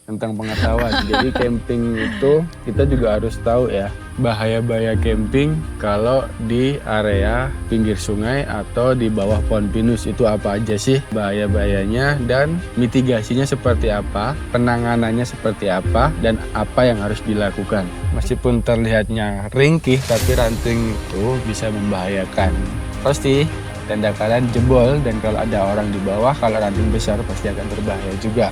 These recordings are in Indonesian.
tentang pengetahuan. Jadi camping itu kita juga harus tahu ya bahaya-bahaya camping kalau di area pinggir sungai atau di bawah pohon pinus itu apa aja sih bahaya-bahayanya dan mitigasinya seperti apa, penanganannya seperti apa, dan apa yang harus dilakukan. Meskipun terlihatnya ringkih tapi ranting itu bisa membahayakan. Pasti tenda kalian jebol dan kalau ada orang di bawah, kalau ranting besar pasti akan berbahaya juga.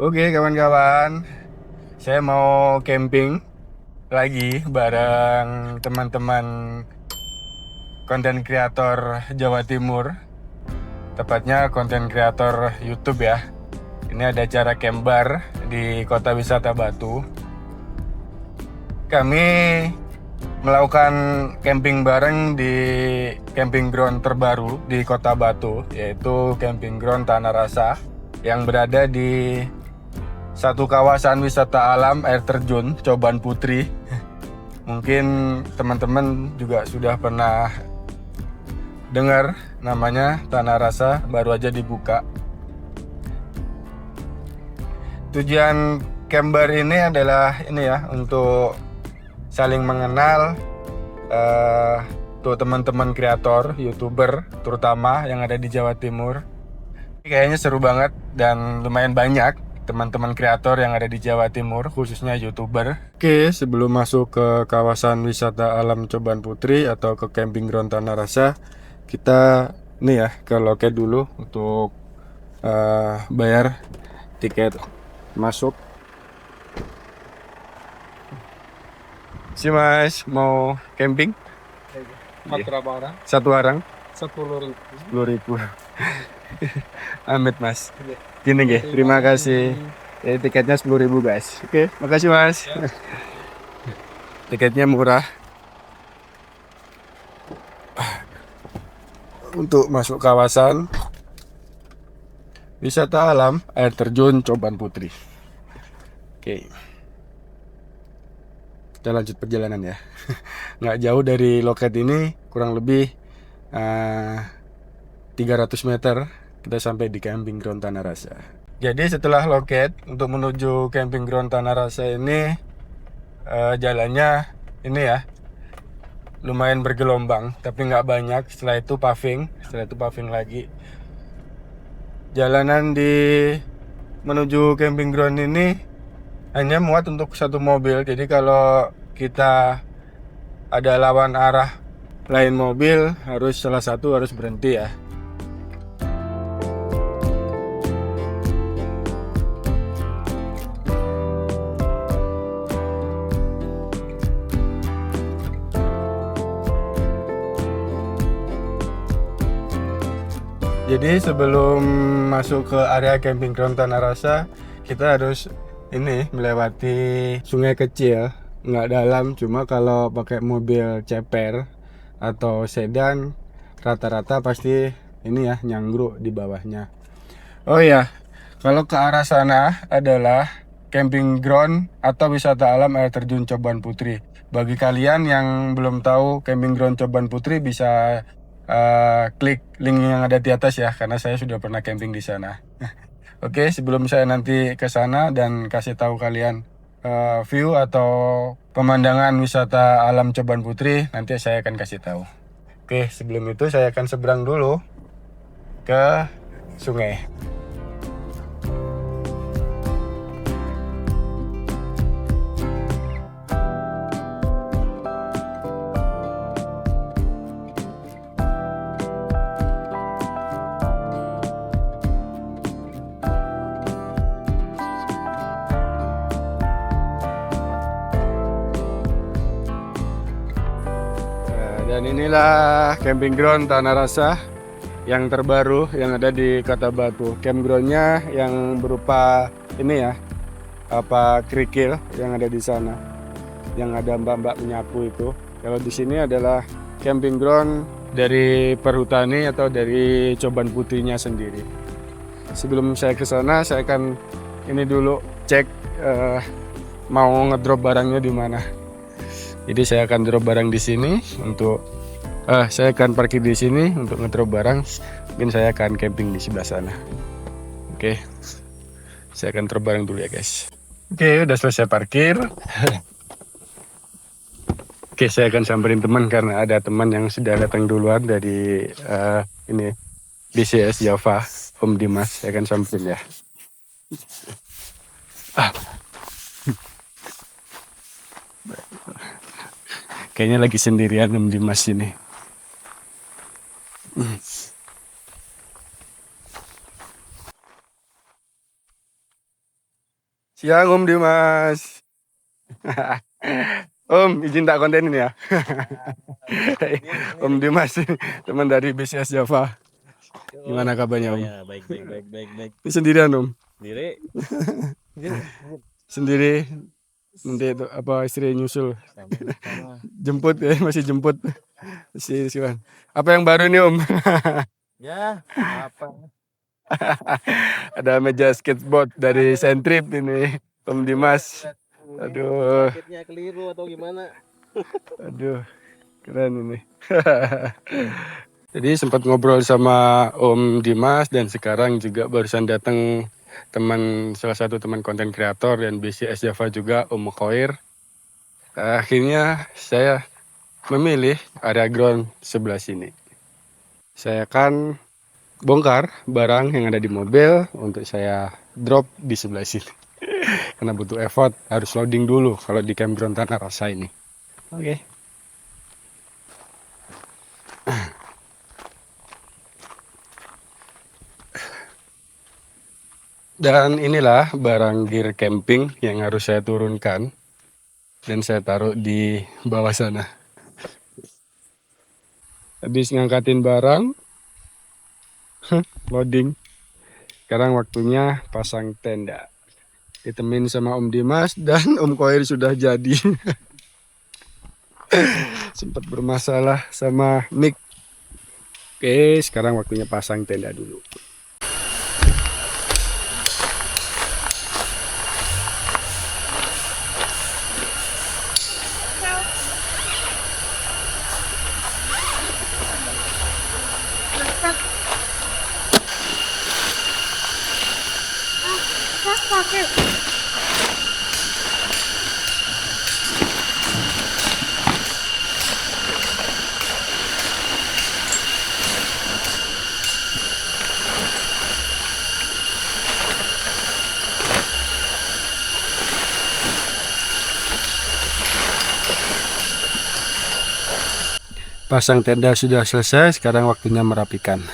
Oke kawan-kawan, saya mau camping lagi bareng teman-teman konten kreator Jawa Timur. Tepatnya konten kreator YouTube ya. Ini ada acara camp bar di Kota Wisata Batu. Kami melakukan camping bareng di camping ground terbaru di Kota Batu, yaitu camping ground Tanah Rasa yang berada di satu kawasan wisata alam air terjun Coban Putri. Mungkin teman-teman juga sudah pernah dengar namanya Tanah Rasa, baru aja dibuka. Tujuan camper ini adalah ini ya, untuk saling mengenal tuh teman-teman kreator, YouTuber terutama yang ada di Jawa Timur. Kayaknya seru banget dan lumayan banyak teman-teman kreator yang ada di Jawa Timur, khususnya YouTuber. Oke, sebelum masuk ke kawasan wisata alam Coban Putri atau ke camping ground Tanah Rasa, kita nih ya ke loket dulu untuk bayar tiket masuk. Si Mas mau camping? Berapa orang? Satu orang 10.000. 10.000. Amit Mas. Gini nggih, terima kasih. Tiketnya 10.000 guys. Oke, makasih Mas. Ya. Tiketnya murah. Untuk masuk kawasan wisata alam air terjun Coban Putri. Oke. Kita lanjut perjalanan ya. Nggak jauh dari loket ini, kurang lebih 300 meter kita sampai di camping ground Tanah Rasa. Jadi setelah loket untuk menuju camping ground Tanah Rasa ini jalannya ini ya lumayan bergelombang tapi nggak banyak. Setelah itu paving lagi. Jalanan di menuju camping ground ini hanya muat untuk satu mobil. Jadi kalau kita ada lawan arah lain mobil, salah satu harus berhenti ya. Jadi sebelum masuk ke area camping ground Tanah Rasa, kita harus ini melewati sungai kecil, nggak dalam, cuma kalau pakai mobil ceper atau sedan rata-rata pasti ini ya nyanggruk di bawahnya. Oh ya, kalau ke arah sana adalah camping ground atau wisata alam air terjun Coban Putri. Bagi kalian yang belum tahu camping ground Coban Putri bisa klik link yang ada di atas ya, karena saya sudah pernah camping di sana. Oke, sebelum saya nanti ke sana dan kasih tahu kalian view atau pemandangan wisata alam Coban Putri, nanti saya akan kasih tahu. Oke, sebelum itu saya akan seberang dulu ke sungai. Dan inilah camping ground Tanah Rasa yang terbaru yang ada di Kota Batu. Campgroundnya yang berupa ini ya, apa kerikil yang ada di sana, yang ada mbak-mbak menyapu itu. Kalau di sini adalah camping ground dari perhutani atau dari Coban Putihnya sendiri. Sebelum saya ke sana, saya akan ini dulu cek mau ngedrop barangnya di mana. Jadi saya akan drop barang di sini untuk saya akan parkir di sini untuk ngedrop barang. Mungkin saya akan camping di sebelah sana. Oke. Saya akan drop barang dulu ya, guys. Oke, udah selesai parkir. Oke, saya akan samperin teman karena ada teman yang sudah datang duluan dari ini BCS Java, Om Dimas. Saya akan samperin ya. Kayaknya lagi sendirian Om Dimas ini. Siang Om Dimas. Om, izin tak kontenin ya. Om Dimas, teman dari BCS Java. Gimana kabarnya Om? Ya, baik. Ini sendirian Om? Sendiri. Sendiri. Nanti itu apa istri nyusul? Sama. Jemput ya, masih jemput. Masih siwan. Apa yang baru nih Om? Ya, apa? Ada meja skateboard dari Sentrip ini, Om Dimas. Aduh, Sakitnya keliru atau gimana? aduh, keren ini. Jadi sempat ngobrol sama Om Dimas dan sekarang juga barusan datang salah satu teman konten kreator dan BCS Java juga, Om Khoir. Akhirnya saya memilih area ground sebelah sini. Saya akan bongkar barang yang ada di mobil untuk saya drop di sebelah sini. Karena butuh effort, harus loading dulu kalau di campground Tanah Rasa ini. Oke. Dan inilah barang gear camping yang harus saya turunkan dan saya taruh di bawah sana. Habis ngangkatin barang, loading. Sekarang waktunya pasang tenda. Ditemenin sama Om Dimas dan Om Khoir sudah jadi. Sempat bermasalah sama mic. Oke, sekarang waktunya pasang tenda dulu. Pasang tenda sudah selesai, sekarang waktunya merapikan.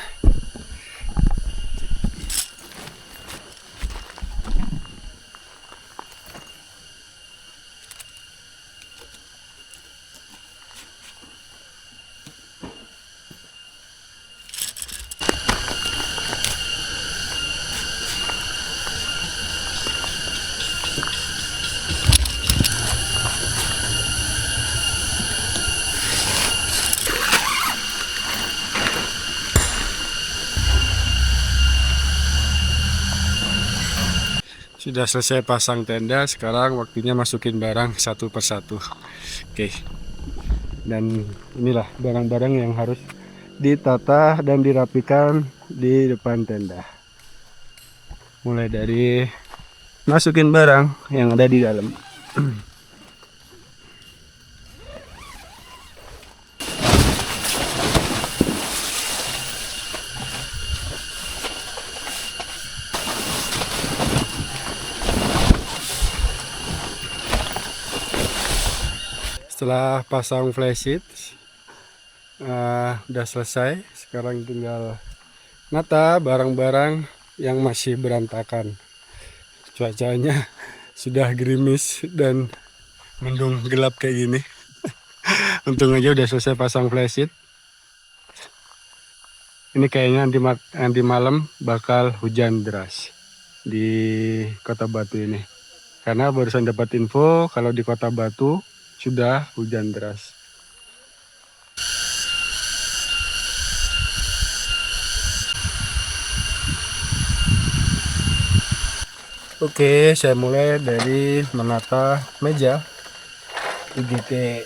Sudah selesai pasang tenda, sekarang waktunya masukin barang satu persatu. Oke. Dan inilah barang-barang yang harus ditata dan dirapikan di depan tenda. Mulai dari masukin barang yang ada di dalam. Setelah pasang flysheet udah selesai, sekarang tinggal nata barang-barang yang masih berantakan. Cuacanya sudah gerimis dan mendung gelap kayak gini. Untung aja udah selesai pasang flysheet. Ini kayaknya nanti malam bakal hujan deras. di Kota Batu ini. Karena barusan dapat info kalau di Kota Batu sudah hujan deras. Oke, saya mulai dari menata meja IGT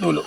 dulu.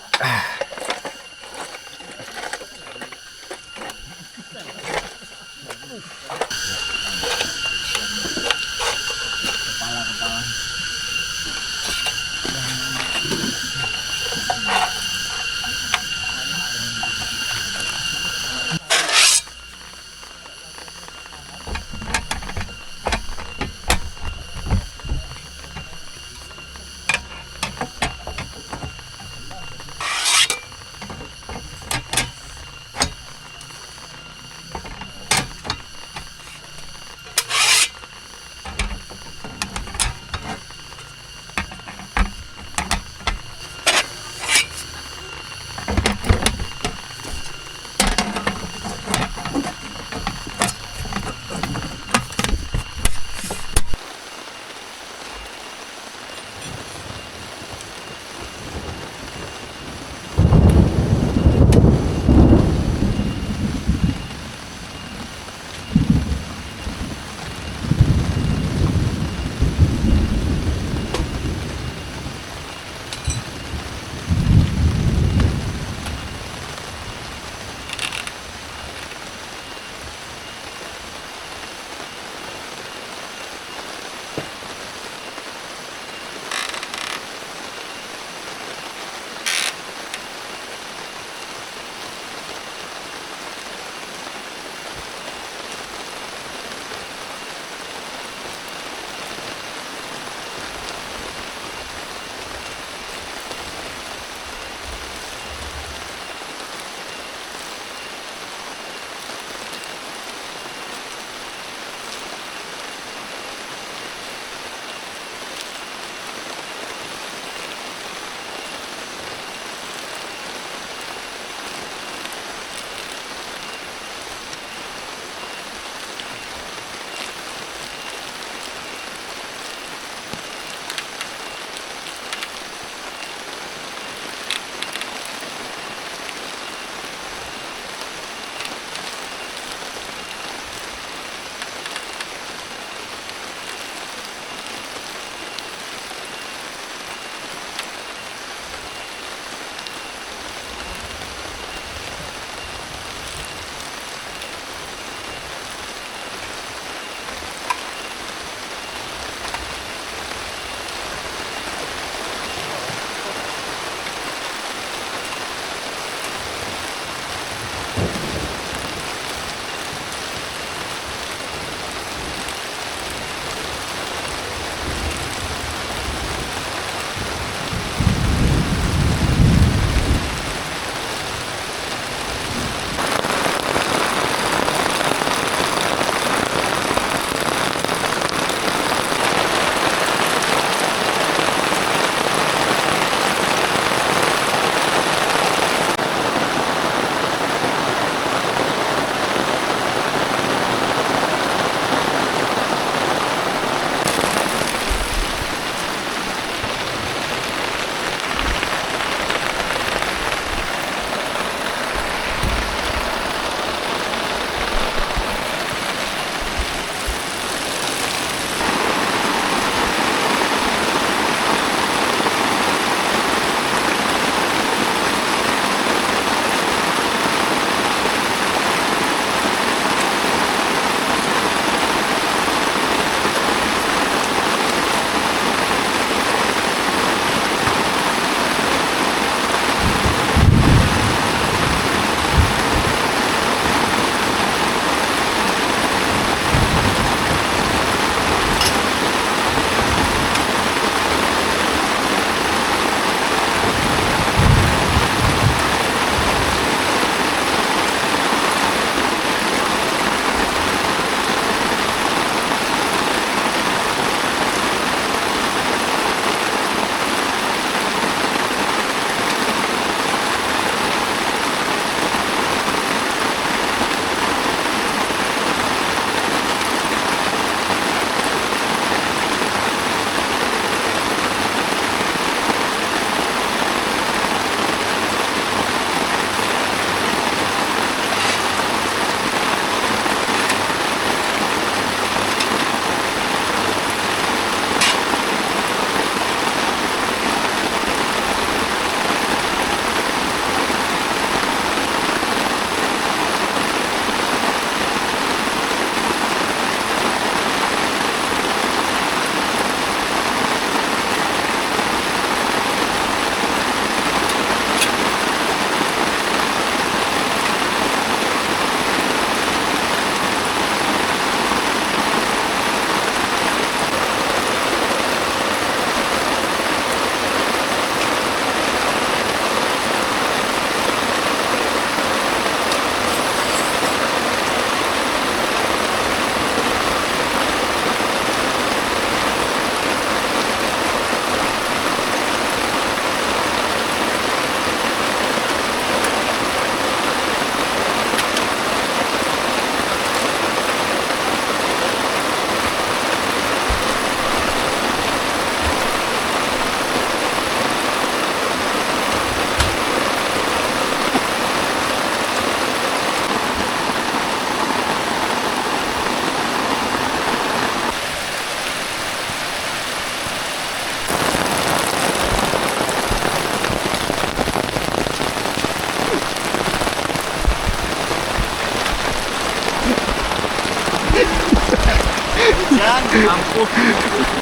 hujan, ampun.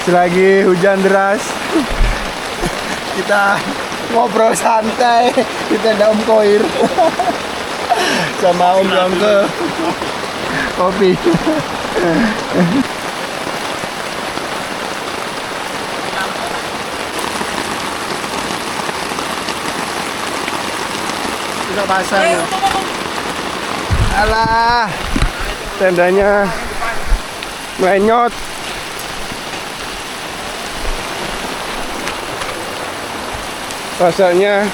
Selagi hujan deras, kita ngobrol santai di tenda Om Koir sama Om Yongke kopi. Tidak basah ya. Alah, tendanya menyot. Rasanya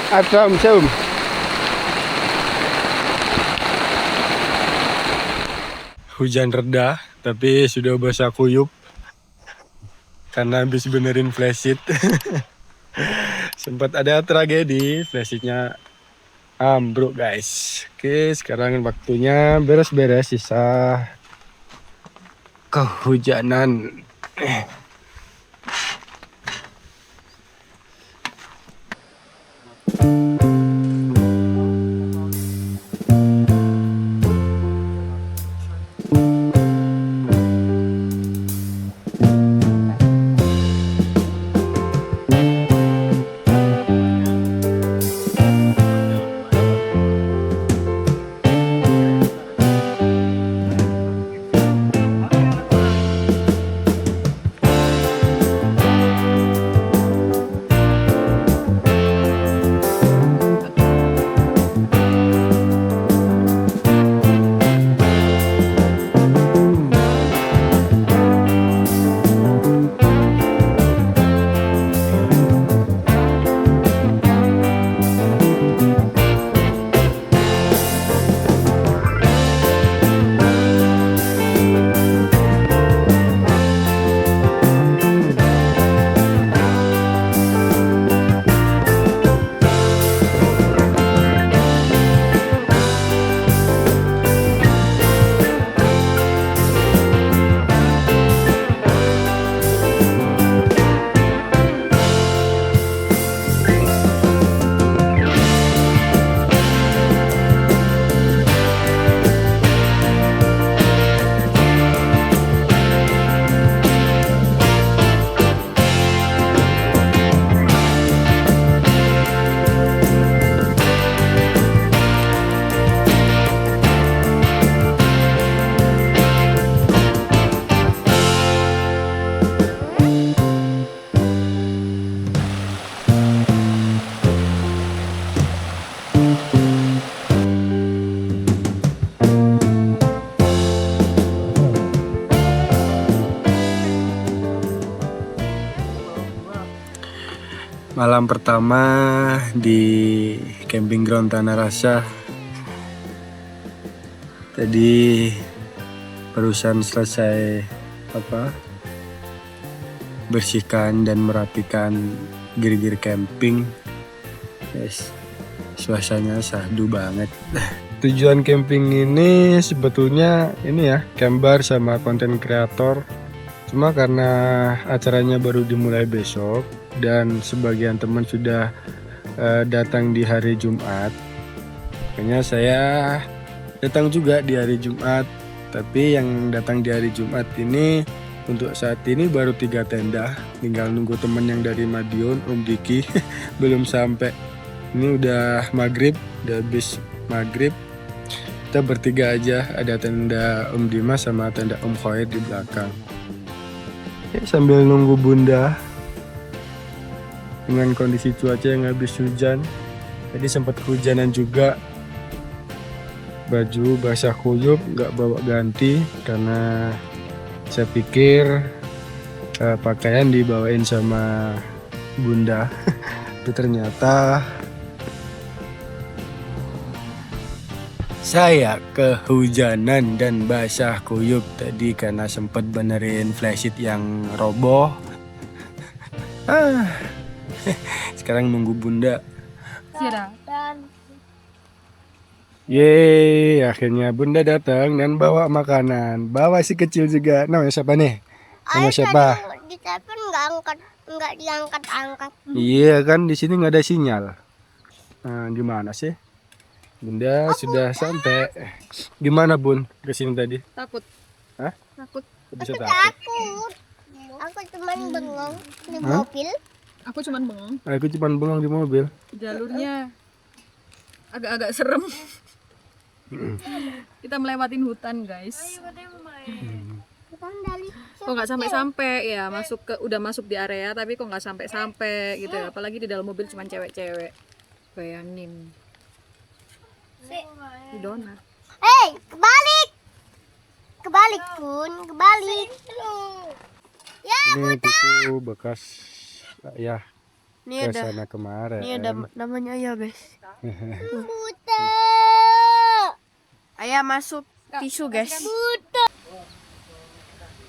Assalamualaikum. Hujan reda, tapi sudah basah kuyup karena habis benerin flashit. Sempat ada tragedi, flashitnya ambruk guys. Oke, sekarang waktunya beres-beres sisa kehujanan. Malam pertama di camping ground Tanah Rasa. Tadi barusan selesai bersihkan dan merapikan gir-gir camping. Yes, suasananya sahdu banget. Tujuan camping ini sebetulnya camp bar sama konten kreator. Cuma karena acaranya baru dimulai besok dan sebagian teman sudah datang di hari Jumat, makanya saya datang juga di hari Jumat. Tapi yang datang di hari Jumat ini untuk saat ini baru 3 tenda, tinggal nunggu teman yang dari Madiun, Om Diki belum sampai. Ini udah maghrib, udah habis maghrib. Kita bertiga aja, ada tenda Om Dimas sama tenda Om Khoir di belakang. Ya, sambil nunggu Bunda dengan kondisi cuaca yang habis hujan. Tadi sempat kehujanan juga. Baju basah kuyup, nggak bawa ganti karena saya pikir pakaian dibawain sama Bunda. Tapi ternyata Saya kehujanan dan basah kuyup tadi karena sempat benerin flashlight yang roboh. Sekarang nunggu bunda. Iya. Yeay, akhirnya bunda datang dan bawa makanan. Bawa si kecil juga. Namanya siapa nih? Nama siapa? Di telepon nggak diangkat-angkat. Iya kan di sini nggak ada sinyal. Nah, gimana sih? Bunda sudah sampai. Gimana bun ke sini tadi? Takut. Hah? Takut. Bisa takut. Takut. Aku cuman bengong di Hah? mobil. Aku cuman bengong. Aku cuma bengong di mobil. Jalurnya agak-agak serem. Kita melewatin hutan, guys. Kok nggak sampai-sampai ya udah masuk di area tapi kok nggak sampai-sampai gitu ya. Apalagi di dalam mobil cuma cewek-cewek. Bayangin. Di donat. Hei, kebalik. Kebalik pun, kebalik. Ya, Ini buku bekas ayah Ini ke ada, sana kemarin. ini ada namanya ayah, guys. buta. Ayah masuk tisu, guys.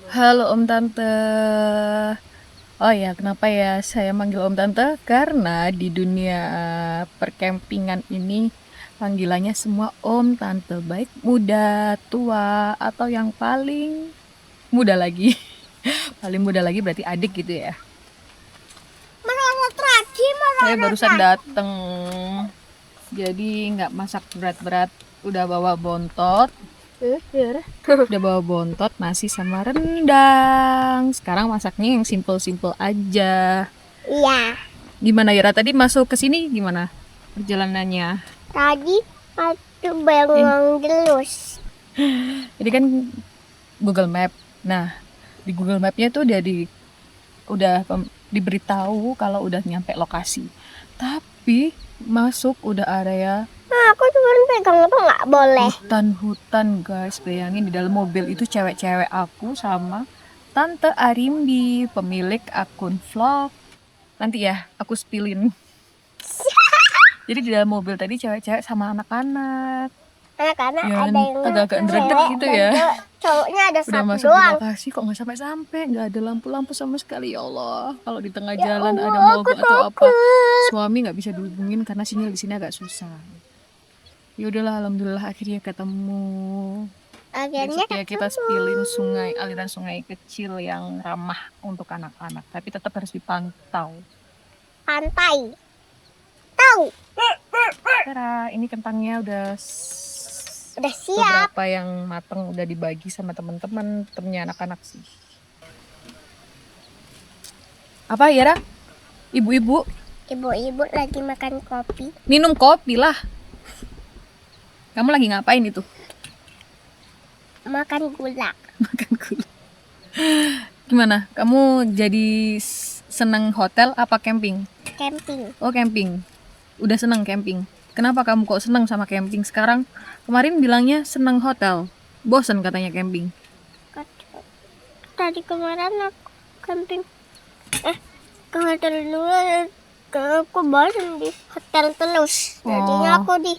Halo Om Tante. Oh ya, kenapa ya saya manggil Om Tante? Karena di dunia perkempingan ini panggilannya semua Om Tante, baik muda, tua, atau yang paling muda lagi. Paling muda lagi berarti adik gitu ya. Merosot lagi, Saya barusan dateng, jadi nggak masak berat-berat, udah bawa bontot. Udah bawa bontot, nasi sama rendang. Sekarang masaknya yang simple-simple aja. Iya. Gimana Yara tadi masuk ke sini gimana perjalanannya? Tadi aku bengong terus. Jadi kan Google Map. Nah, di Google Map-nya tuh diberitahu kalau udah nyampe lokasi. Tapi masuk udah area Nah, aku cuma pegang apa nggak boleh. hutan-hutan, guys. Bayangin di dalam mobil itu cewek-cewek aku sama Tante Arimbi, pemilik akun vlog. Nanti ya aku spillin. Jadi di dalam mobil tadi cewek-cewek sama anak-anak. Karena Ya, ada yang agak-agak ndredeg cewek gitu dan ya. cowoknya ada Udah satu masuk di doang. lokasi kok nggak sampai-sampai, nggak ada lampu-lampu sama sekali. Ya Allah, kalau di tengah Ya jalan Allah, ada mogok aku atau apa, takut. suami nggak bisa dihubungin karena sinyal di sini agak susah. Ya udahlah, alhamdulillah akhirnya ketemu. Akhirnya Besok ya kita spillin sungai, aliran sungai kecil yang ramah untuk anak-anak, tapi tetap harus dipantau. pantai. Tahu, Tara, ini kentangnya udah udah siap. beberapa yang mateng, udah dibagi sama teman-teman, temennya anak-anak sih. Apa Yara? Ibu-ibu Ibu-ibu lagi makan kopi. minum kopi lah. Kamu lagi ngapain itu? Makan gula. Makan gula. Gimana? Kamu jadi seneng hotel apa camping? Camping. Oh camping. Udah seneng camping. Kenapa kamu kok seneng sama camping sekarang? Kemarin bilangnya seneng hotel. Bosen katanya camping. Tadi kemarin aku camping. Ke hotel dulu. Aku bosan di hotel terus. Jadinya aku di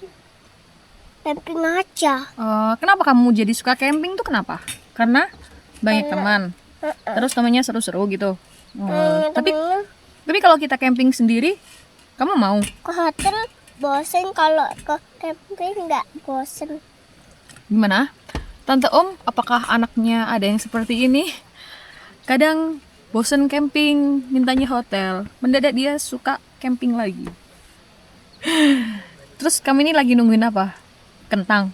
camping aja. Kenapa kamu jadi suka camping tuh kenapa? Karena banyak teman. Terus temannya seru-seru gitu. Tapi kalau kita camping sendiri, kamu mau? Ke hotel bosen, kalau ke camping nggak bosen. Gimana? Tante Om, apakah anaknya ada yang seperti ini? Kadang bosen camping, mintanya hotel. Mendadak dia suka camping lagi. Terus kamu ini lagi nungguin apa? Kentang.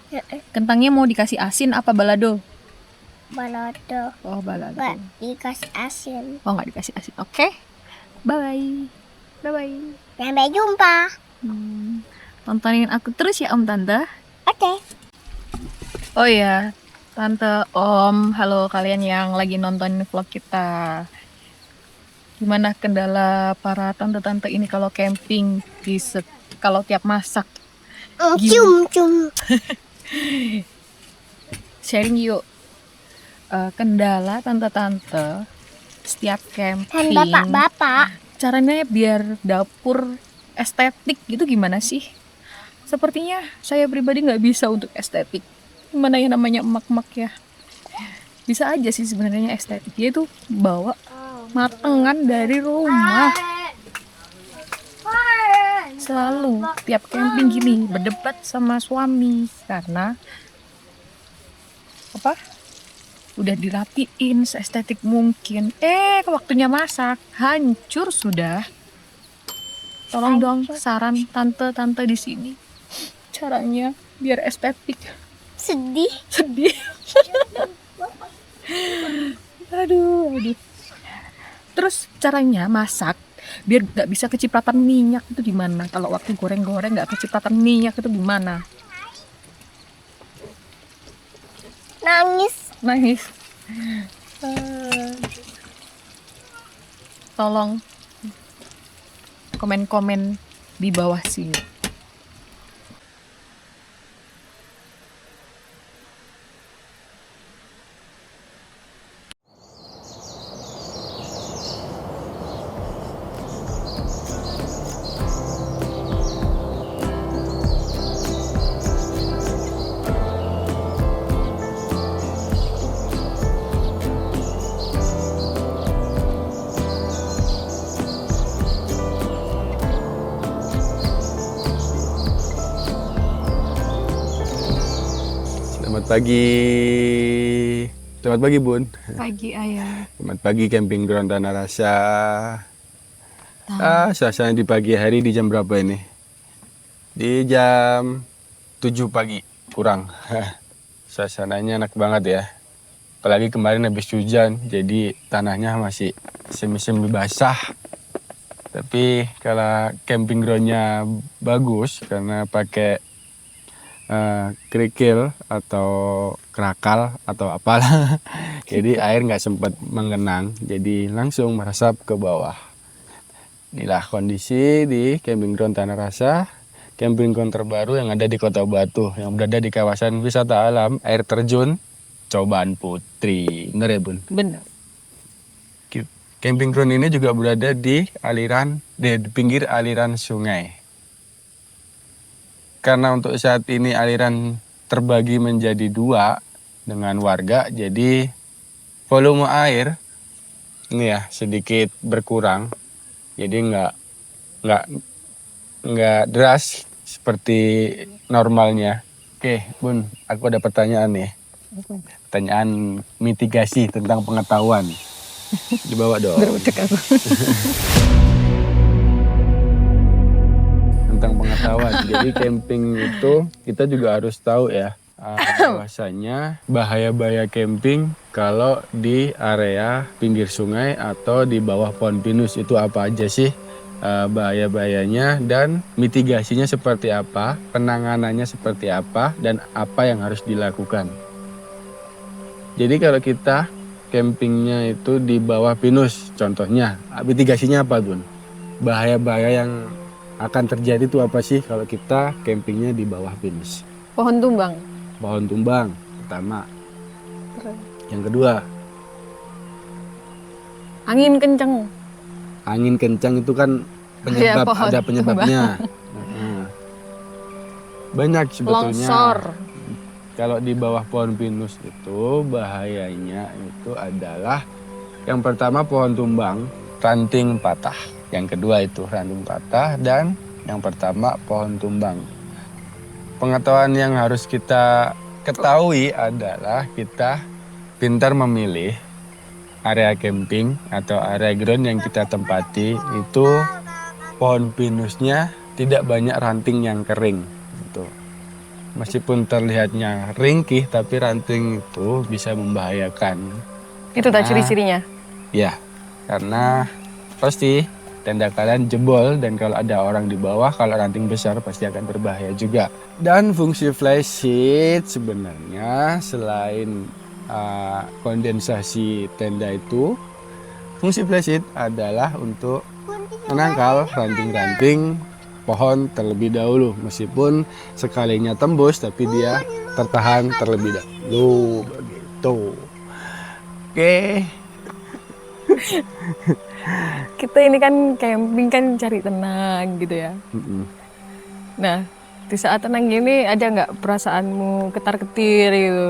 Kentangnya mau dikasih asin apa balado? Balado. Oh, balado. Nggak dikasih asin. Oh, nggak dikasih asin. Oke. Bye. Bye-bye. Sampai jumpa. Tontonin aku terus ya Om Tante. Oke. Oh iya, Tante, Om, halo kalian yang lagi nonton vlog kita. Gimana kendala para tante-tante ini kalau camping, kalau tiap masak? Cium. Sharing yuk. Kendala tante-tante setiap Dan camping. bapak-bapak. Caranya biar dapur estetik gitu gimana sih? Sepertinya saya pribadi nggak bisa untuk estetik. Mana yang namanya emak-emak ya. Bisa aja sih sebenarnya estetik. Dia tuh bawa matengan dari rumah. Selalu tiap camping gini berdebat sama suami karena apa? Udah dirapiin seestetik mungkin. Waktunya masak hancur sudah. Tolong dong saran tante-tante di sini. Caranya biar estetik. Sedih. Aduh. Terus caranya masak biar nggak bisa kecipratan minyak itu gimana? Kalau waktu goreng-goreng nggak kecipratan minyak itu gimana? Nangis. Tolong komen-komen di bawah sini. Selamat pagi Bun. Pagi ayah. Selamat pagi camping ground Tanah Rasa. Suasana di pagi hari di jam berapa ini? Di jam 7 pagi kurang. Suasananya enak banget ya. Apalagi kemarin habis hujan, jadi tanahnya masih semi-semi basah. Tapi kalau camping groundnya bagus karena pakai kerikil atau kerakal atau apalah. Jadi air nggak sempat mengenang, jadi langsung meresap ke bawah. Inilah kondisi di camping ground Tanah Rasa, camping ground terbaru yang ada di Kota Batu, yang berada di kawasan wisata alam air terjun Coban Putri. Bener ya Bun? Bener. Camping ground ini juga berada di pinggir aliran sungai. Karena untuk saat ini aliran terbagi menjadi 2 dengan warga, jadi volume air ini ya sedikit berkurang. Jadi nggak deras seperti normalnya. Oke, Bun, aku ada pertanyaan nih. Pertanyaan mitigasi tentang pengetahuan. Dibawa dong. Tentang pengetahuan. Jadi camping itu kita juga harus tahu ya bahwasanya bahaya-bahaya camping kalau di area pinggir sungai atau di bawah pohon pinus itu apa aja sih bahaya-bahayanya dan mitigasinya seperti apa, penanganannya seperti apa dan apa yang harus dilakukan. Jadi kalau kita campingnya itu di bawah pinus contohnya, mitigasinya apa Bun? Bahaya-bahaya yang akan terjadi itu apa sih kalau kita campingnya di bawah pinus? Pohon tumbang. Pohon tumbang pertama. Yang kedua, Angin kenceng. angin kencang itu kan Ya, penyebab, pohon ada penyebabnya. Banyak sebetulnya. Longsor. Kalau di bawah pohon pinus itu bahayanya itu adalah yang pertama pohon tumbang, ranting patah. Yang kedua itu ranting patah dan yang pertama pohon tumbang. Pengetahuan yang harus kita ketahui adalah kita pintar memilih area camping atau area ground yang kita tempati itu pohon pinusnya tidak banyak ranting yang kering. Gitu. Meskipun terlihatnya ringkih tapi ranting itu bisa membahayakan. Itu tak ciri-cirinya? Ya, karena pasti tenda kalian jebol dan kalau ada orang di bawah, kalau ranting besar pasti akan berbahaya juga. Dan fungsi flysheet sebenarnya selain kondensasi tenda itu, fungsi flysheet adalah untuk menangkal ranting-ranting pohon terlebih dahulu. Meskipun sekalinya tembus tapi dia tertahan terlebih dahulu begitu. Oke. Kita ini kan camping kan cari tenang gitu ya. Nah, Di saat tenang gini ada nggak perasaanmu ketar-ketir gitu?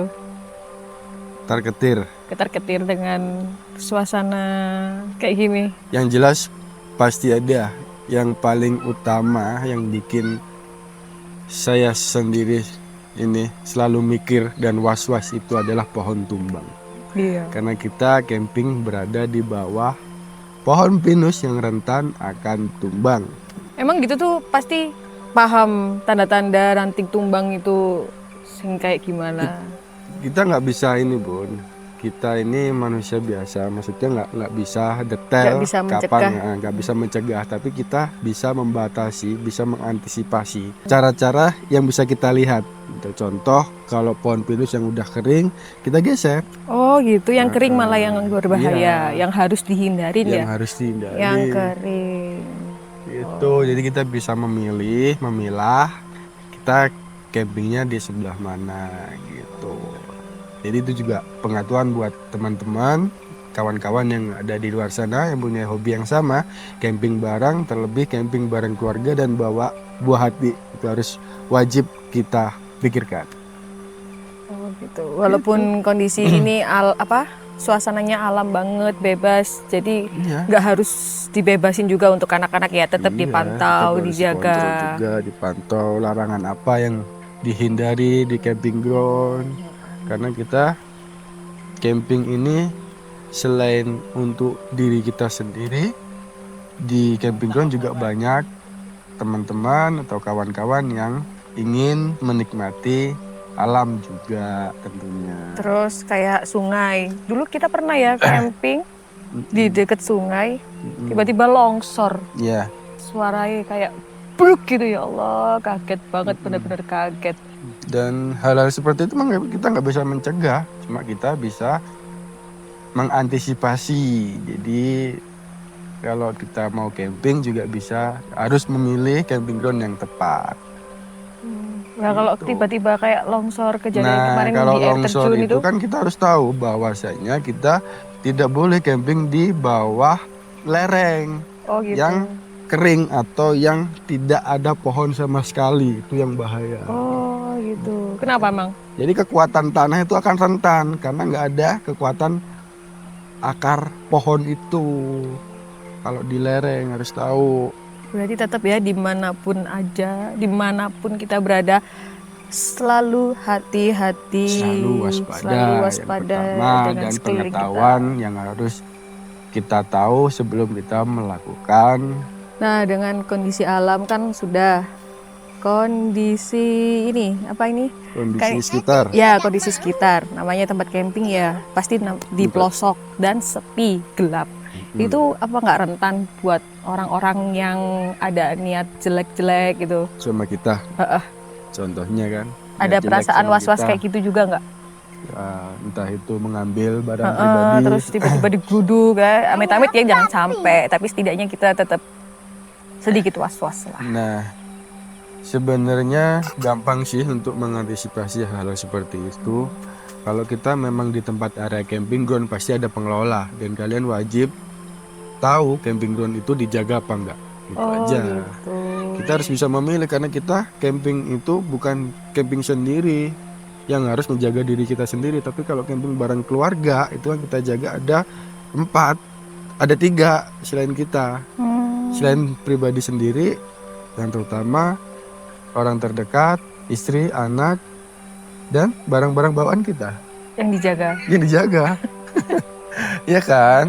Ketar-ketir. Ketar-ketir dengan suasana kayak gini. Yang jelas pasti ada. Yang paling utama yang bikin saya sendiri ini selalu mikir dan was-was itu adalah pohon tumbang. Iya. Karena kita camping berada di bawah pohon pinus yang rentan akan tumbang. Emang gitu tuh pasti paham tanda-tanda ranting tumbang itu sing kayak gimana? Kita nggak bisa ini Bun, kita ini manusia biasa, maksudnya nggak bisa detail Nggak bisa mencegah. kapan, nggak bisa mencegah, tapi kita bisa membatasi, bisa mengantisipasi cara-cara yang bisa kita lihat. Contoh kalau pohon pinus yang udah kering kita geser, Oh gitu, yang kering malah yang berbahaya, Iya. yang harus dihindarin ya? yang harus dihindari. Yang kering. Itu jadi kita bisa memilah kita campingnya di sebelah mana gitu. Jadi itu juga pengetahuan buat teman-teman, kawan-kawan yang ada di luar sana yang punya hobi yang sama, camping bareng, terlebih camping bareng keluarga dan bawa buah hati. Itu harus wajib kita pikirkan. Oh gitu. Walaupun kondisi ini suasananya alam banget, bebas. Jadi Iya. nggak harus dibebasin juga untuk anak-anak ya, tetap Iya, dipantau, tetap harus dijaga. dikontrol juga, dipantau larangan apa yang dihindari di camping ground. Karena kita camping ini selain untuk diri kita sendiri, di camping ground juga banyak teman-teman atau kawan-kawan yang ingin menikmati alam juga tentunya. Terus kayak sungai. Dulu kita pernah ya camping di deket sungai, tiba-tiba longsor. Ya, Suaranya kayak bruk gitu, ya Allah, kaget banget, bener-bener kaget. dan hal-hal seperti itu memang kita nggak bisa mencegah, cuma kita bisa mengantisipasi. Jadi kalau kita mau camping juga bisa harus memilih camping ground yang tepat. Nah kalau Gitu. tiba-tiba kayak longsor kejadian Nah, kemarin kalau di air longsor terjun itu kan kita harus tahu bahwasanya kita tidak boleh camping di bawah lereng oh gitu. yang kering atau yang tidak ada pohon sama sekali, itu yang bahaya. Oh gitu. Kenapa emang? Jadi kekuatan tanah itu akan rentan karena nggak ada kekuatan akar pohon itu. Kalau di lereng harus tahu. Berarti tetap ya dimanapun aja, dimanapun kita berada, selalu hati-hati, Selalu waspada, selalu yang waspada pertama, dengan dan sekeliling pengetahuan yang harus kita tahu sebelum kita melakukan. Nah, dengan kondisi alam kan sudah kondisi ini apa ini? Kondisi Kayak- sekitar. Ya, kondisi sekitar. Namanya tempat camping ya, pasti di pelosok dan sepi, gelap. Itu apa nggak rentan buat orang-orang yang ada niat jelek-jelek gitu? Sama kita. Heeh. Contohnya kan. Ada ya, jelek perasaan sama was-was kita. kayak gitu juga nggak? Ya, entah itu mengambil barang Heeh, pribadi. terus tiba-tiba digeruduk ya. Amit-amit ya jangan sampai, tapi setidaknya kita tetap sedikit was-was lah. Nah, sebenarnya gampang sih untuk mengantisipasi hal seperti itu. Kalau kita memang di tempat area camping ground pasti ada pengelola dan kalian wajib tahu camping ground itu dijaga apa enggak. Itu aja. Gitu. Kita harus bisa memilih karena kita camping itu bukan camping sendiri yang harus menjaga diri kita sendiri, tapi kalau camping bareng keluarga itu yang kita jaga ada 3 selain kita. Selain pribadi sendiri, yang terutama orang terdekat, istri, anak, dan barang-barang bawaan kita Yang dijaga. yang dijaga. Iya kan?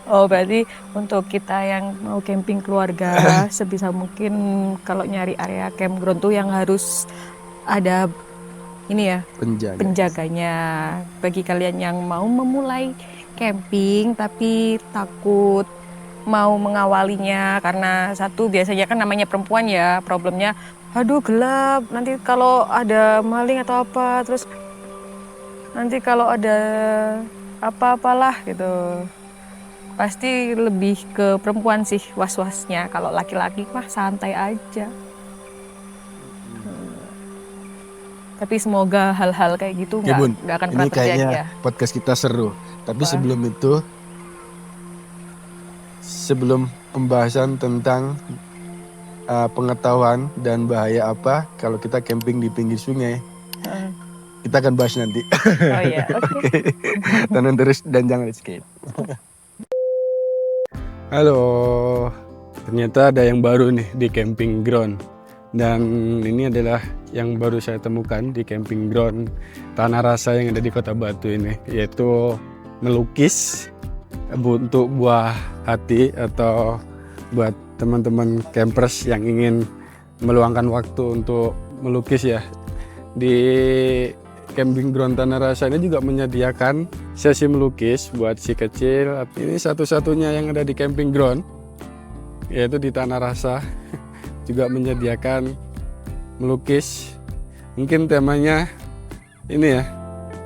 Oh, berarti untuk kita yang mau camping keluarga, sebisa mungkin kalau nyari area campground tuh yang harus ada ini ya, Penjaga. penjaganya. Bagi kalian yang mau memulai camping tapi takut mau mengawalinya karena satu biasanya kan namanya perempuan ya, problemnya aduh gelap, nanti kalau ada maling atau apa, terus nanti kalau ada apa-apalah gitu. Pasti lebih ke perempuan sih was-wasnya. Kalau laki-laki mah santai aja. Tapi semoga hal-hal kayak gitu Oke Bun, nggak akan ini pernah terjadi kayaknya ya. podcast kita seru. Tapi Apa? sebelum pembahasan tentang pengetahuan dan bahaya apa kalau kita camping di pinggir sungai. Kita akan bahas nanti. Oh iya, oke. Tonton terus dan jangan skip. Halo, ternyata ada yang baru nih di camping ground. Dan ini adalah yang baru saya temukan di camping ground Tanah Rasa yang ada di Kota Batu ini, yaitu melukis untuk buah hati atau buat teman-teman campers yang ingin meluangkan waktu untuk melukis ya. Di camping ground Tanah Rasa ini juga menyediakan sesi melukis buat si kecil. Ini satu-satunya yang ada di camping ground, yaitu di Tanah Rasa. Juga menyediakan melukis. Mungkin temanya ini ya,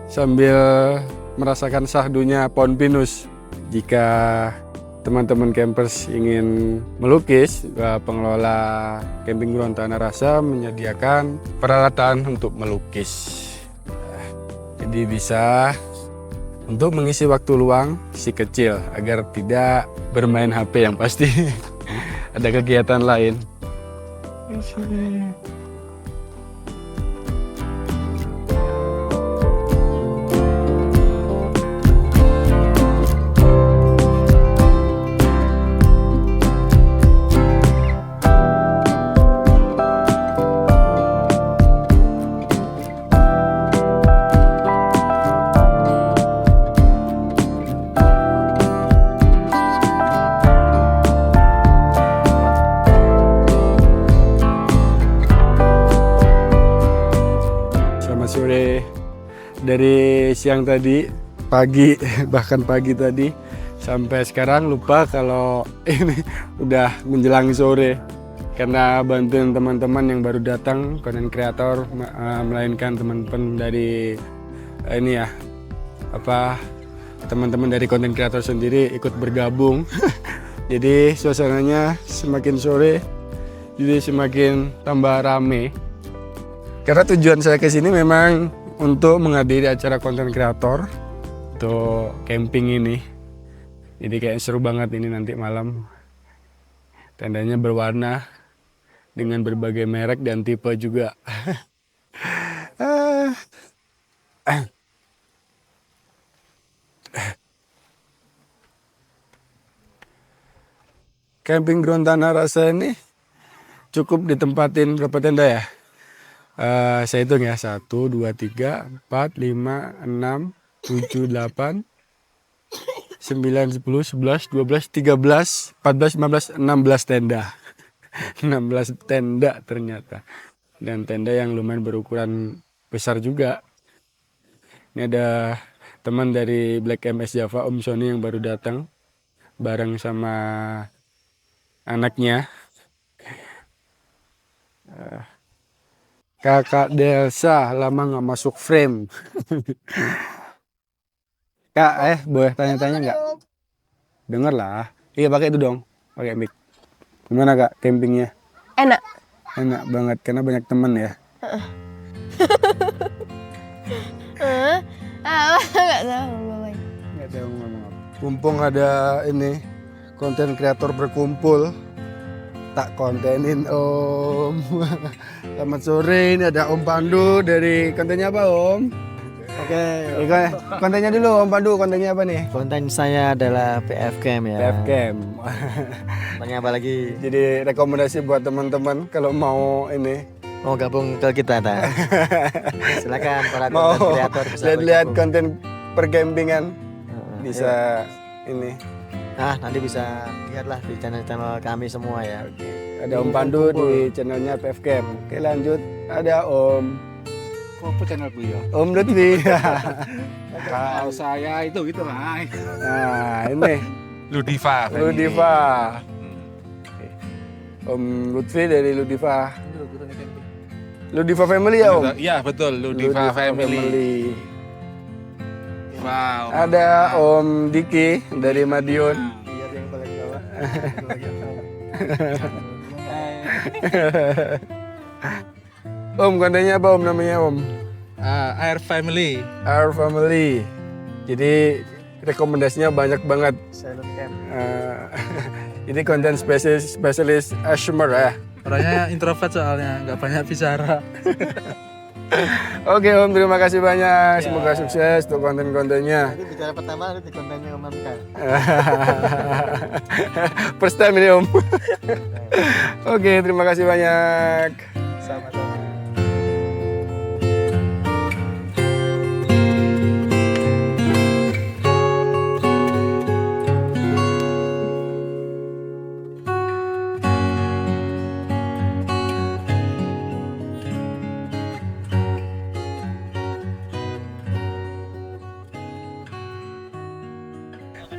sambil merasakan sahdunya pohon pinus. Jika teman-teman campers ingin melukis, pengelola camping ground Tanah Rasa menyediakan peralatan untuk melukis. Jadi bisa untuk mengisi waktu luang si kecil agar tidak bermain HP yang pasti. Ada kegiatan lain. Sore, dari siang tadi, pagi, bahkan pagi tadi sampai sekarang lupa kalau ini udah menjelang sore karena bantuin teman-teman yang baru datang, konten kreator, melainkan teman-teman dari ini ya, teman-teman dari konten kreator sendiri ikut bergabung. Jadi suasananya semakin sore jadi semakin tambah rame. Karena tujuan saya ke sini memang untuk menghadiri acara konten kreator untuk camping ini. Jadi kayak seru banget ini nanti malam. Tendanya berwarna dengan berbagai merek dan tipe juga. Camping ground Tanah Rasa ini cukup ditempatin berapa tenda ya? Saya hitung ya, 1, 2, 3, 4, 5, 6, 7, 8, 9, 10, 11, 12, 13, 14, 15, 16 tenda. 16 tenda ternyata. Dan tenda yang lumayan berukuran besar juga. Ini ada teman dari Black MS Java, Om Sony yang baru datang. Bareng sama anaknya. Kakak Delsa lama nggak masuk frame. Kak, boleh tanya-tanya nggak? Dengar lah. Iya pakai itu dong, pakai mic. Gimana Kak campingnya? Enak. Enak banget karena banyak teman ya. Nggak tahu. Nggak tahu ngomong apa. Mumpung ada ini konten kreator berkumpul, tak kontenin Om. Selamat sore, ini ada Om Pandu dari kontennya apa Om? Oke, Kontennya dulu Om Pandu, kontennya apa nih? konten saya adalah PF Camp ya. PF Camp. Tanya apa lagi? Jadi rekomendasi buat teman-teman kalau mau ini Mau gabung ke kita, ta? Silakan para mau konten kreator bisa lihat-lihat bergabung. konten percampingan bisa Ayo. ini. Nah, nanti bisa lihatlah di channel-channel kami semua ya. Ada Om Pandu di channelnya PF Camp. Oke lanjut, ada Om. Apa channel gue ya? Om Lutfi. Kalau saya itu gitu lah. Nah ini Ludiva. Ludiva. Om Lutfi dari Ludiva. Ludiva Family ya Om? Iya betul, Ludiva Family. Wow. Ada Om Diki dari Madiun. Biar yang paling bawah. Om kontennya apa Om namanya Om? Air Family. Our Family. Jadi rekomendasinya banyak banget. Silent Camp. Ini konten spesialis ASMR ya. Orangnya introvert soalnya, nggak banyak bicara. Oke Om, terima kasih banyak. Semoga sukses untuk konten-kontennya. Nanti bicara pertama di kontennya Om Hamka. First time ini Om. Oke, terima kasih banyak. Sama-sama.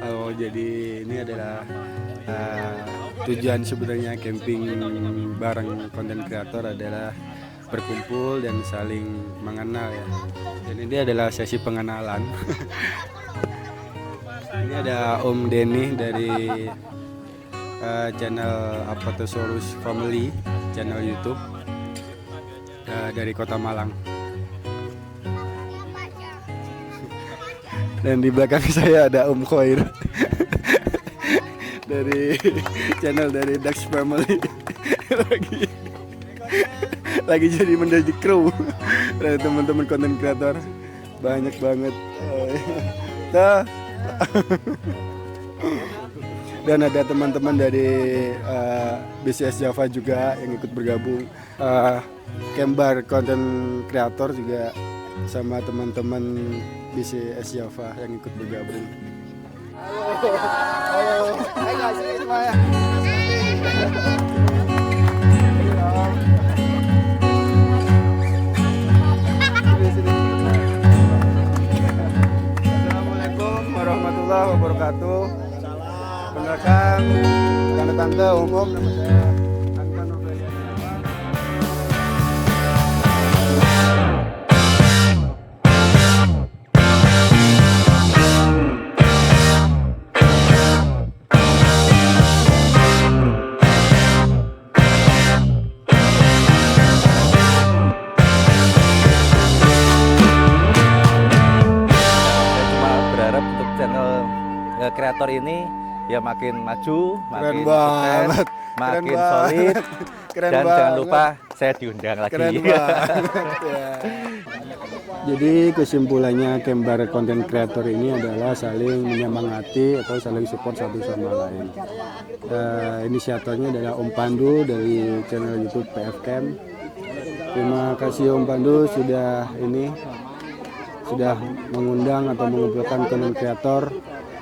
Oh, jadi ini adalah tujuan sebenarnya camping bareng konten kreator adalah berkumpul dan saling mengenal ya. Dan ini adalah sesi pengenalan. Ini ada Om Denny dari channel Apatosaurus Family, channel YouTube dari Kota Malang. Dan di belakang saya ada Om Khoir dari channel dari Dax Family lagi jadi menjadi kru dari teman-teman konten kreator banyak banget. Dan ada teman-teman dari BCS Java juga yang ikut bergabung, Kembar konten kreator juga sama teman-teman BCS Java yang ikut bergabung. Halo, ayo sini semuanya. Assalamualaikum warahmatullahi wabarakatuh. Perkenalkan tante-tante, umum nama saya Angga Nurliana. Kreator ini ya makin maju, makin banget. sukses, makin solid, Keren dan banget. jangan lupa saya diundang lagi. Keren banget ya. Jadi kesimpulannya Kembar konten kreator ini adalah saling menyemangati atau saling support satu sama lain. Inisiatornya adalah Om Pandu dari channel YouTube PFCam. Terima kasih Om Pandu sudah mengundang atau mengumpulkan konten kreator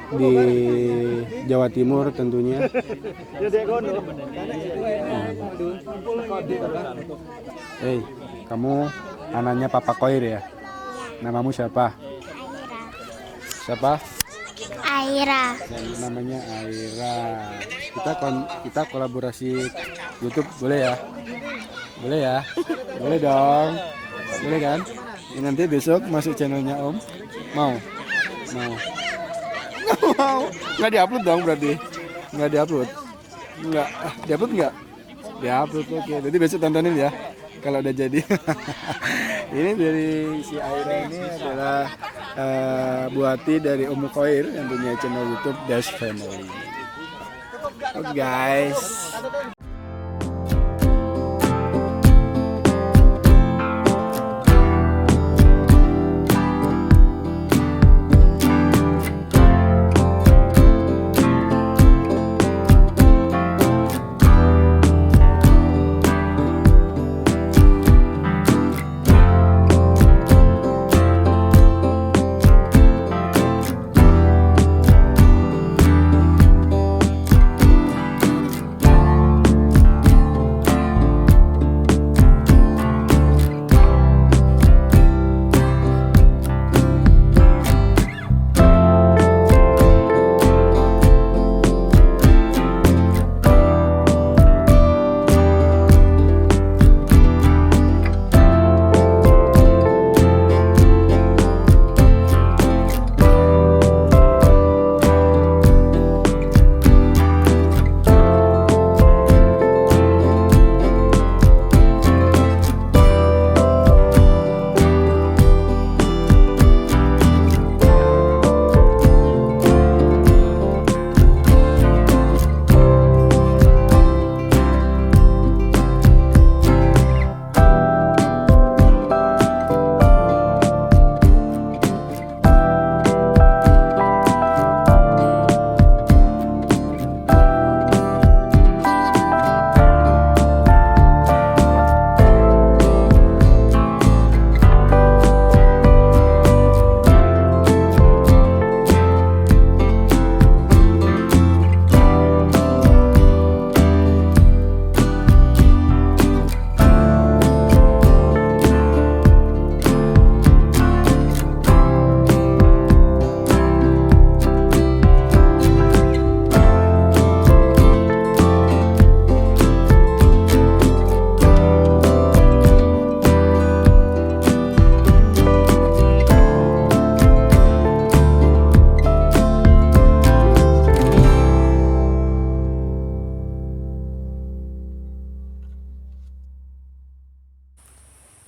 di Jawa Timur tentunya. Hei, kamu anaknya Papa Koir ya? Namamu siapa? Siapa? Aira. Dan namanya Aira. Kita kolaborasi YouTube boleh ya? Boleh ya? Boleh dong. Boleh kan? Ini nanti besok masuk channelnya Om. Mau? Mau. Nggak diupload dong berarti? Nggak diupload? Nggak. Diupload nggak? Diupload, oke. Jadi besok tontonin ya kalau udah jadi. Ini dari si Aira ini adalah buati dari Om Khoir yang punya channel YouTube Dash Family. Oke guys.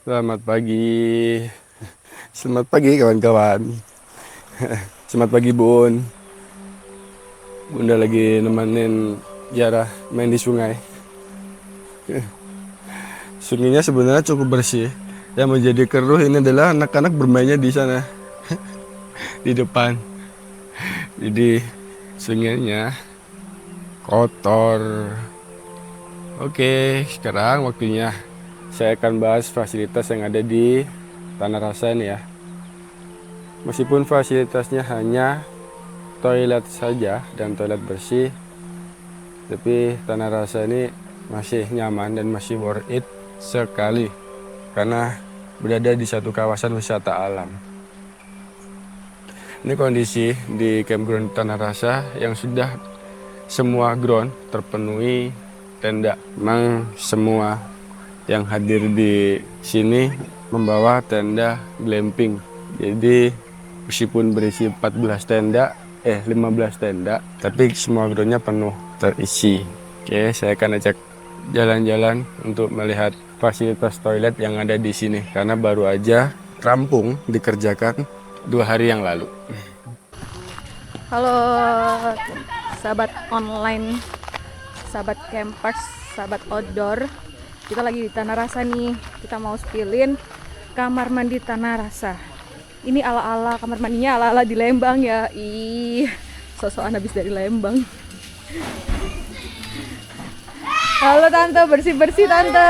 Selamat pagi. Selamat pagi kawan-kawan. Selamat pagi Bun. Bunda lagi nemenin Yara main di sungai. Sungainya sebenarnya cukup bersih. Yang menjadi keruh ini adalah anak-anak bermainnya di sana. Di depan. Jadi sungainya kotor. Oke, sekarang waktunya saya akan bahas fasilitas yang ada di Tanah Rasa ini ya. Meskipun fasilitasnya hanya toilet saja dan toilet bersih, tapi Tanah Rasa ini masih nyaman dan masih worth it sekali karena berada di satu kawasan wisata alam. Ini kondisi di campground Tanah Rasa yang sudah semua ground terpenuhi tenda. Memang semua yang hadir di sini membawa tenda glamping. Jadi meskipun berisi 15 tenda, tapi semua groundnya penuh terisi. Oke, saya akan ajak jalan-jalan untuk melihat fasilitas toilet yang ada di sini karena baru aja rampung dikerjakan 2 hari yang lalu. Halo sahabat online, sahabat campers, sahabat outdoor. Kita lagi di Tanah Rasa nih. Kita mau spillin kamar mandi Tanah Rasa. Ini ala-ala kamar mandinya ala-ala di Lembang ya. Ih, sosokan habis dari Lembang. Halo tante, bersih-bersih tante.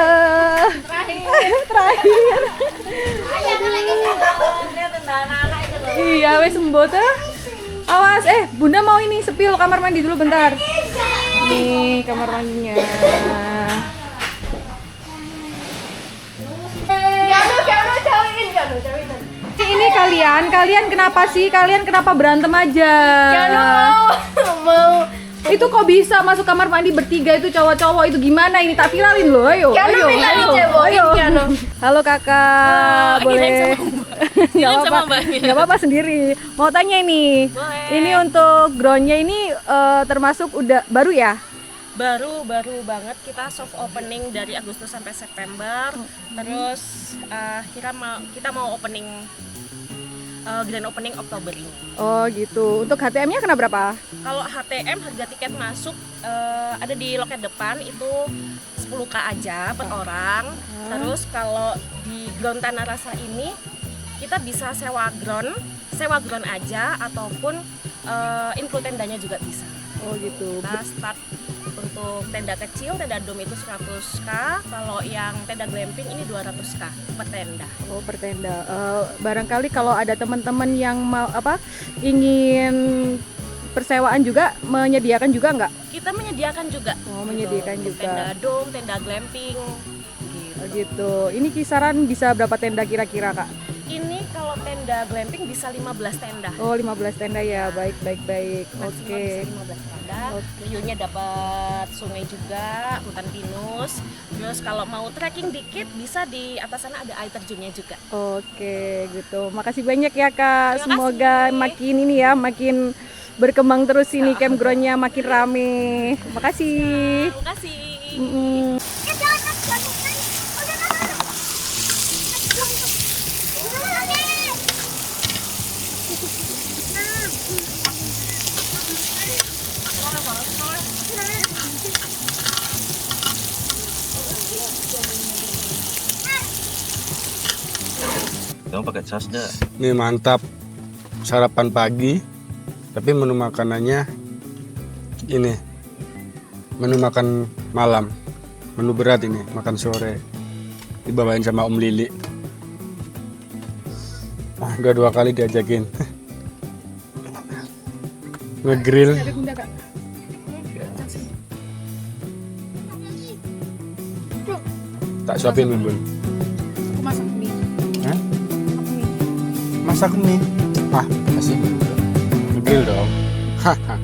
Terakhir. Iya, wes sembuh tuh. Awas, Bunda mau ini spill kamar mandi dulu bentar. Nih kamar mandinya. Ini kalian kenapa sih? Kalian kenapa berantem aja? Mau. Itu kok bisa masuk kamar mandi bertiga itu cowok-cowok itu gimana? Ini tak viralin loh, ayo. Halo kakak, boleh? Gak apa-apa sendiri. Mau tanya ini, ini untuk groundnya ini termasuk udah baru ya? Baru banget, kita soft opening dari Agustus sampai September. Terus kita mau opening grand opening Oktober ini. Oh gitu. Untuk HTM-nya kena berapa? Kalau HTM harga tiket masuk ada di loket depan itu 10.000 aja per orang. Terus kalau di ground Tanah Rasa ini kita bisa sewa ground aja ataupun include tendanya juga bisa. Oh gitu. Kita start untuk tenda kecil, tenda dom itu 100.000. Kalau yang tenda glamping ini 200.000 per tenda. Oh, per tenda. Barangkali kalau ada teman-teman yang mau ingin persewaan juga menyediakan juga nggak? Kita menyediakan juga. Oh, menyediakan juga. Tenda dom, tenda glamping. Oh, gitu. Ini kisaran bisa berapa tenda kira-kira, Kak? Ini kalau tenda glamping bisa 15 tenda. Oh, 15 tenda ya. Baik. Oke. 15 tenda. View-nya dapat sungai juga, hutan pinus. Terus kalau mau trekking dikit bisa di atas sana ada air terjunnya juga. Oke, gitu. Makasih banyak ya, Kak. Terima Semoga kasih. makin berkembang terus ini campground-nya makin rame. Makasih. Terima kasih. Kamu pakai jas dah. Ini mantap sarapan pagi, tapi menu makanannya ini menu makan malam, menu berat ini makan sore dibawain sama Om Lili. Udah 2 kali diajakin ngegrill. Tak suapin Bun. Masak mie. Hah? Masak mie. Ah, kasih. Ngegrill dong. Haha.